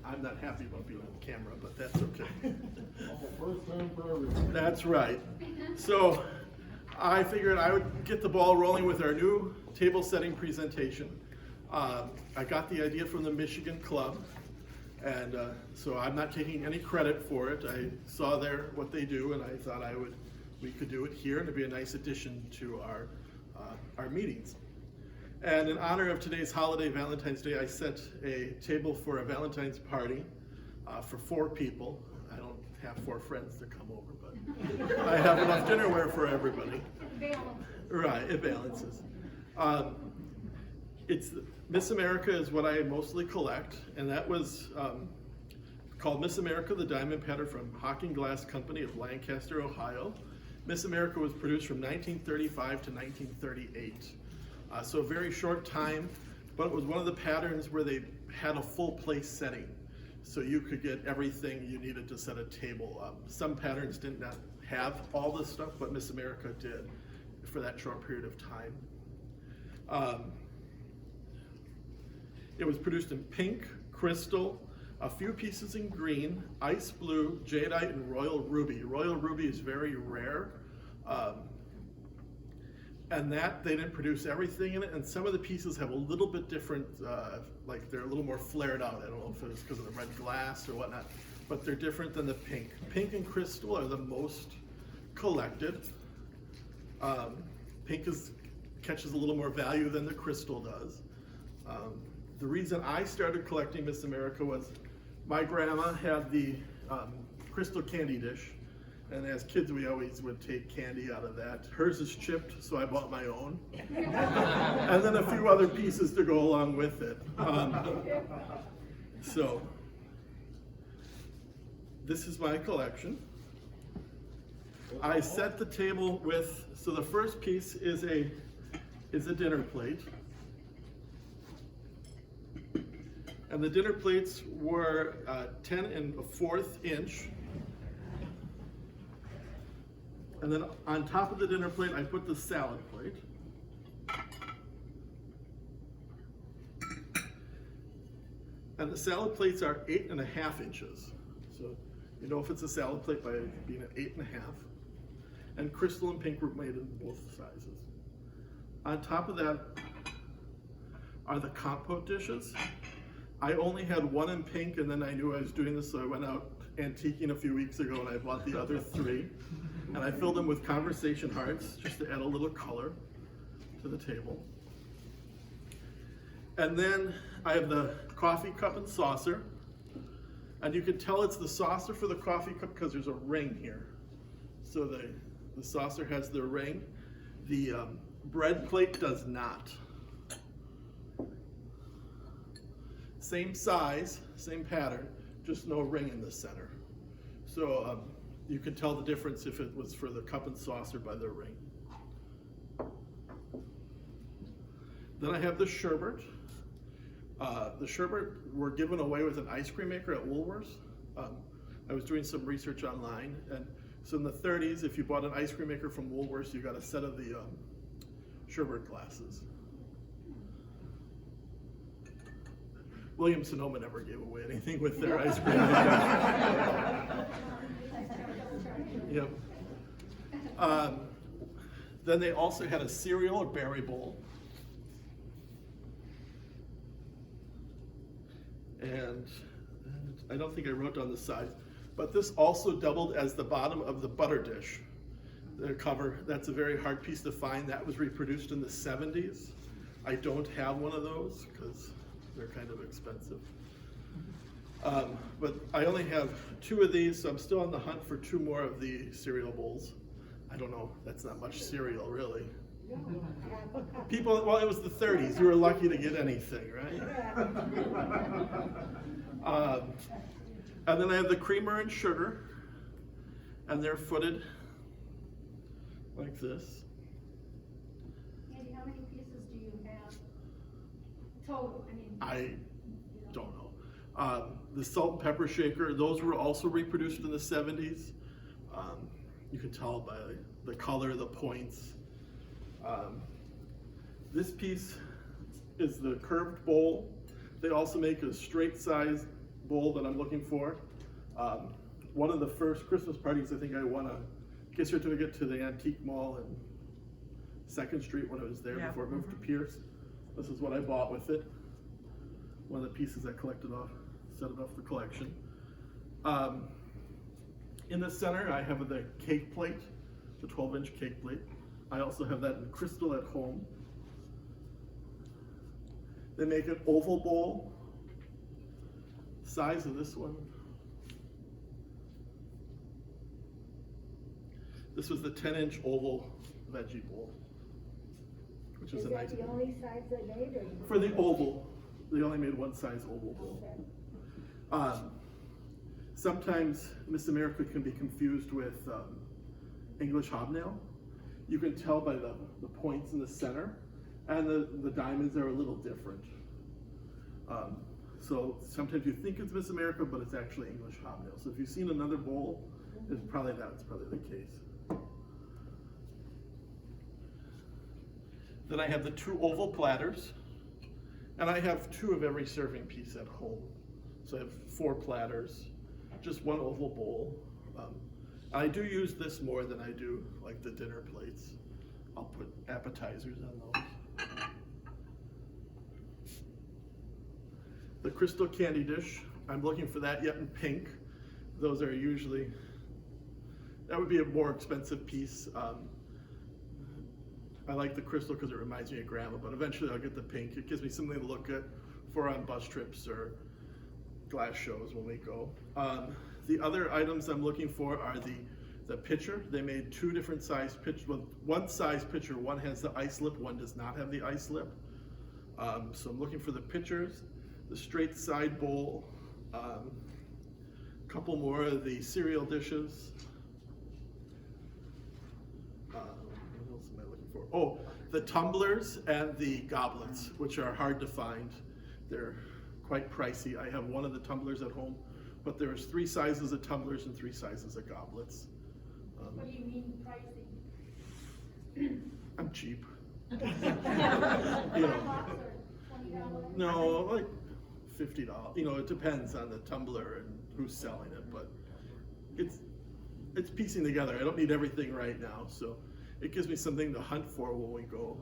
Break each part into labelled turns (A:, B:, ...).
A: I'm not happy about being on camera, but that's okay.
B: First time for everything.
A: That's right. So I figured I would get the ball rolling with our new table setting presentation. I got the idea from the Michigan Club, and so I'm not taking any credit for it. I saw what they do, and I thought we could do it here, and it'd be a nice addition to our meetings. And in honor of today's holiday, Valentine's Day, I set a table for a Valentine's party for 4 people. I don't have 4 friends to come over, but I have enough dinnerware for everybody. Right, it balances. Miss America is what I mostly collect, and that was called Miss America, the Diamond Pattern from Hawking Glass Company of Lancaster, Ohio. Miss America was produced from 1935 to 1938. So a very short time, but it was one of the patterns where they had a full place setting. So you could get everything you needed to set a table up. Some patterns did not have all this stuff, but Miss America did for that short period of time. It was produced in pink, crystal, a few pieces in green, ice blue, jadeite, and royal ruby. Royal ruby is very rare. And that, they didn't produce everything in it, and some of the pieces have a little bit different, like they're a little more flared out. I don't know if it was because of the red glass or whatnot, but they're different than the pink. Pink and crystal are the most collected. Pink catches a little more value than the crystal does. The reason I started collecting Miss America was my grandma had the crystal candy dish. And as kids, we always would take candy out of that. Hers is chipped, so I bought my own. And then a few other pieces to go along with it. So, this is my collection. I set the table with, so the first piece is a dinner plate. And the dinner plates were 10 1/4 inch. And then on top of the dinner plate, I put the salad plate. And the salad plates are 8 1/2 inches. So you know if it's a salad plate by being at 8 1/2. And crystal and pink were made in both sizes. On top of that are the compote dishes. I only had one in pink, and then I knew I was doing this, so I went out antiquing a few weeks ago and I bought the other 3. And I filled them with conversation hearts just to add a little color to the table. And then I have the coffee cup and saucer. And you can tell it's the saucer for the coffee cup because there's a ring here. So the saucer has the ring. The bread plate does not. Same size, same pattern, just no ring in the center. So you could tell the difference if it was for the cup and saucer by the ring. Then I have the sherbet. The sherbet were given away with an ice cream maker at Woolworths. I was doing some research online, and so in the 30s, if you bought an ice cream maker from Woolworths, you got a set of the sherbet glasses. Williams-Sonoma never gave away anything with their ice cream maker. Yep. Then they also had a cereal or berry bowl. And I don't think I wrote down the size, but this also doubled as the bottom of the butter dish. The cover, that's a very hard piece to find. That was reproduced in the 70s. I don't have one of those because they're kind of expensive. But I only have 2 of these, so I'm still on the hunt for 2 more of the cereal bowls. I don't know, that's not much cereal, really. People, well, it was the 30s. You were lucky to get anything, right? And then I have the creamer and sugar, and they're footed like this.
C: Andy, how many pieces do you have total?
A: I don't know. The salt and pepper shaker, those were also reproduced in the 70s. You can tell by the color, the points. This piece is the curved bowl. They also make a straight size bowl that I'm looking for. One of the first Christmas parties, I think I won a gift certificate to the Antique Mall in 2nd Street when I was there before I moved to Pierce. This is what I bought with it. One of the pieces I collected off, set it off for collection. In the center, I have the cake plate, the 12-inch cake plate. I also have that in crystal at home. They make an oval bowl, size of this one. This was the 10-inch oval veggie bowl, which is a nice.
D: Is that the only size they made, or?
A: For the oval, they only made one size oval bowl.
D: Okay.
A: Sometimes Miss America can be confused with English hobnail. You can tell by the points in the center, and the diamonds are a little different. So sometimes you think it's Miss America, but it's actually English hobnail. So if you've seen another bowl, it's probably the case. Then I have the 2 oval platters, and I have 2 of every serving piece at home. So I have 4 platters, just 1 oval bowl. I do use this more than I do like the dinner plates. I'll put appetizers on those. The crystal candy dish, I'm looking for that yet in pink. Those are usually, that would be a more expensive piece. I like the crystal because it reminds me of Grandma, but eventually I'll get the pink. It gives me something to look at for on bus trips or glass shows when we go. The other items I'm looking for are the pitcher. They made 2 different size pitchers. Well, one size pitcher, one has the ice lip, one does not have the ice lip. So I'm looking for the pitchers, the straight side bowl, a couple more of the cereal dishes. What else am I looking for? Oh, the tumblers and the goblets, which are hard to find. They're quite pricey. I have one of the tumblers at home, but there's 3 sizes of tumblers and 3 sizes of goblets.
C: What do you mean pricey?
A: I'm cheap.
C: You
A: know,
C: $20?
A: no, like $50. You know, it depends on the tumbler and who's selling it, but it's piecing together. I don't need everything right now, so it gives me something to hunt for when we go.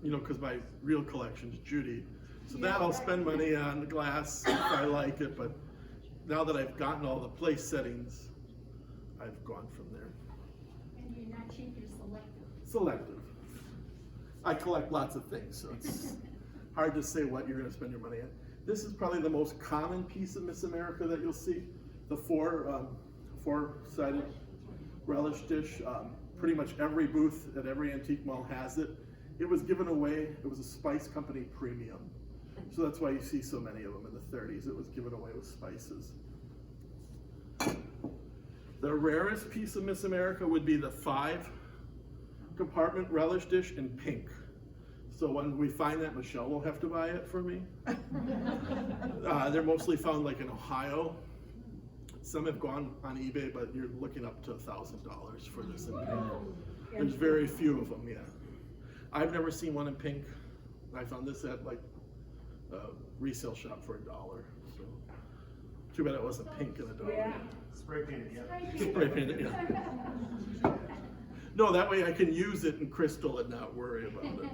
A: You know, because my real collection's Judy. So that I'll spend money on the glass if I like it, but now that I've gotten all the place settings, I've gone from there.
C: And you're not cheap, you're selective.
A: Selective. I collect lots of things, so it's hard to say what you're going to spend your money on. This is probably the most common piece of Miss America that you'll see. The four-sided relish dish. Pretty much every booth at every antique mall has it. It was given away. It was a Spice Company premium. So that's why you see so many of them in the 30s. It was given away with spices. The rarest piece of Miss America would be the 5-compartment relish dish in pink. So when we find that, Michelle will have to buy it for me. They're mostly found like in Ohio. Some have gone on eBay, but you're looking up to $1,000 for this in pink. There's very few of them, yeah. I've never seen one in pink. I found this at like a resale shop for $1. So too bad it wasn't pink and $1.
D: Yeah.
B: Spray painted, yeah.
A: Spray painted, yeah. No, that way I can use it in crystal and not worry about it.
C: Would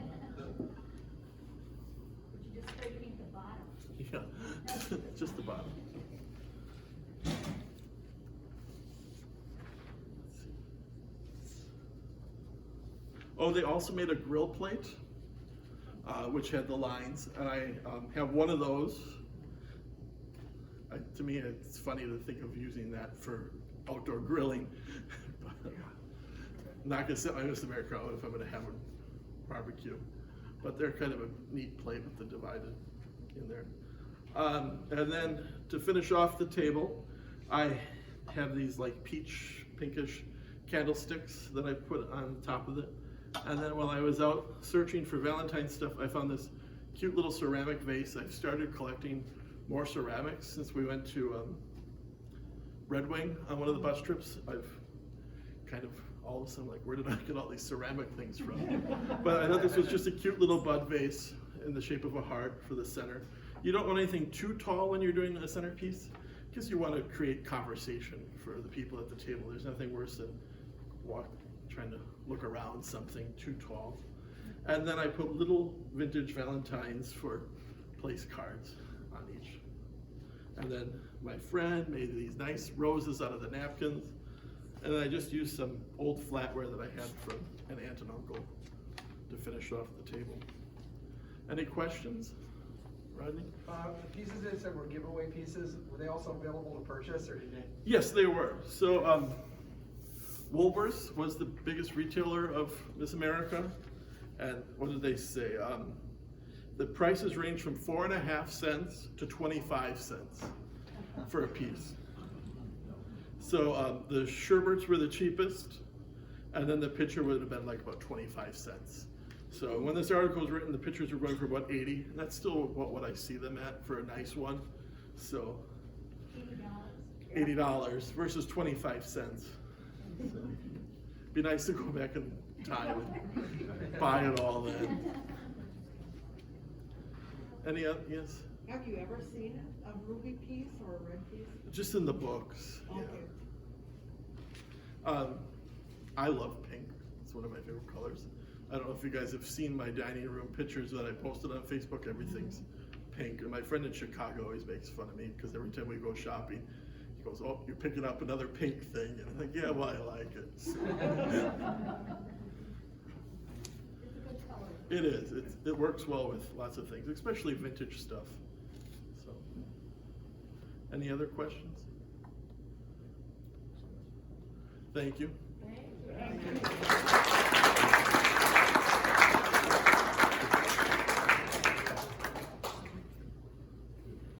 C: you just spray paint the bottom?
A: Yeah, just the bottom. Oh, they also made a grill plate, which had the lines, and I have one of those. To me, it's funny to think of using that for outdoor grilling. I'm not gonna set my Miss America out if I'm gonna have a barbecue, but they're kind of a neat plate with the divided in there. And then to finish off the table, I have these like peach pinkish candlesticks that I put on top of it. And then while I was out searching for Valentine's stuff, I found this cute little ceramic vase. I've started collecting more ceramics since we went to Red Wing on one of the bus trips. I've kind of all of a sudden like, where did I get all these ceramic things from? But I thought this was just a cute little bud vase in the shape of a heart for the center. You don't want anything too tall when you're doing a centerpiece, because you want to create conversation for the people at the table. There's nothing worse than trying to look around something too tall. And then I put little vintage Valentines for place cards on each. And then my friend made these nice roses out of the napkins. And then I just used some old flatware that I had from an aunt and uncle to finish off the table. Any questions, Rodney?
E: The pieces that said were giveaway pieces, were they also available to purchase, or did they?
A: Yes, they were. So Woolworths was the biggest retailer of Miss America. And what did they say? The prices range from 4.5 cents to 25 cents for a piece. So the Sherberts were the cheapest, and then the picture would have been like about 25 cents. So when this article was written, the pictures were going for about 80, and that's still what I see them at for a nice one. So $80 versus 25 cents. So, be nice to go back in time and buy it all then. Any other, yes?
F: Have you ever seen a ruby piece or a red piece?
A: Just in the books.
F: Okay.
A: Yeah. I love pink. It's one of my favorite colors. I don't know if you guys have seen my dining room pictures that I posted on Facebook. Everything's pink. And my friend in Chicago always makes fun of me because every time we go shopping, he goes, "Oh, you're picking up another pink thing." And I'm like, "Yeah, well, I like it." So.
C: It's a good color.
A: It is. It works well with lots of things, especially vintage stuff. So, any other questions? Thank you.
C: Thank you.